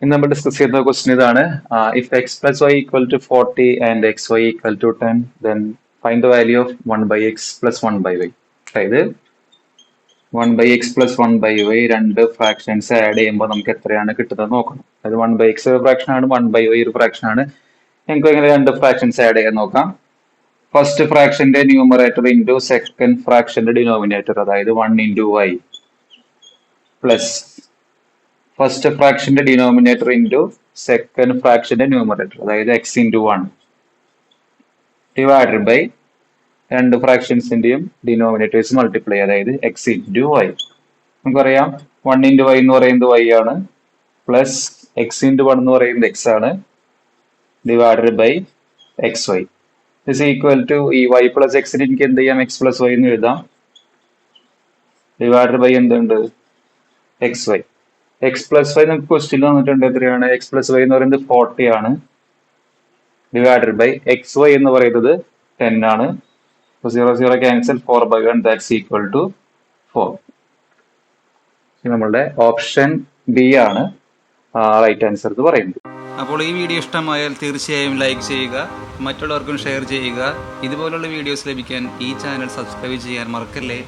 ഇന്ന് നമ്മൾ ഡിസ്കസ് ചെയ്യുന്ന ക്വസ്റ്റ്യൻ ഇതാണ്. If x plus y equal to 40 and x y equal to 10 then find the value of 1/x plus 1/y. അതായത് 1/x plus 1/y രണ്ട് fractions add ചെയ്യുമ്പോൾ നമുക്ക് എത്രയാണ് കിട്ടുന്നത് നോക്കണം. അതായത് 1/x ഒരു ഫ്രാക്ഷൻ ആണ്, 1/y ഒരു ഫ്രാക്ഷൻ ആണ്. നമുക്ക് എങ്ങനെ രണ്ട് ഫ്രാക്ഷൻസ് ആഡ് ചെയ്യാൻ നോക്കാം. ഫസ്റ്റ് ഫ്രാക്ഷന്റെ ന്യൂമറേറ്റർ ഇൻറ്റു സെക്കൻഡ് ഫ്രാക്ഷന്റെ ഡിനോമിനേറ്റർ, അതായത് 1 ഇൻറ്റു വൈ പ്ലസ് ഫസ്റ്റ് ഫ്രാക്ഷന്റെ ഡിനോമിനേറ്റർ ഇൻറ്റു സെക്കൻഡ് ഫ്രാക്ഷന്റെ ന്യൂമറേറ്റർ, അതായത് എക്സ് ഇൻറ്റു 1 ഡിവൈഡഡ് ബൈ രണ്ട് ഫ്രാക്ഷൻസിന്റെയും ഡിനോമിനേറ്റേഴ്സ് മൾട്ടിപ്ലൈ, അതായത് എക്സ് ഇൻറ്റു വൈ. നമുക്കറിയാം 1 ഇൻറ്റു വൈ എന്ന് പറയുന്നത് വൈ ആണ്, പ്ലസ് എക്സ് ഇൻറ്റു 1 എന്ന് പറയുന്നത് എക്സ് ആണ്, divided by x y is equal to ഈ വൈ പ്ലസ് എക്സിന് എനിക്ക് എന്ത് ചെയ്യാം, എക്സ് പ്ലസ് വൈ എന്ന് എഴുതാം, ഡിവൈഡഡ് ബൈ എന്തുണ്ട്, x y. X plus y നമുക്ക് ക്വസ്റ്റ്യൻ തന്നിട്ടുണ്ട്, എത്രയാണ്, എക്സ് പ്ലസ് വൈ എന്ന് പറയുന്നത് 40 ആണ്, ഡിവൈഡഡ് ബൈ എക്സ് വൈ എന്ന് പറയുന്നത് 10 ആണ്. 0 0 ക്യാൻസൽ, 4/1 ദാറ്റ്സ് ഈക്വൽ ടു 4. നമ്മളുടെ ഓപ്ഷൻ ബി ആണ് റൈറ്റ് ആൻസർ എന്ന് പറയുന്നത്. അപ്പോൾ ഈ വീഡിയോ ഇഷ്ടമായാൽ തീർച്ചയായും ലൈക്ക് ചെയ്യുക, മറ്റുള്ളവർക്കും ഷെയർ ചെയ്യുക. ഇതുപോലുള്ള വീഡിയോസ് ലഭിക്കാൻ ഈ ചാനൽ സബ്സ്ക്രൈബ് ചെയ്യാൻ മറക്കല്ലേ.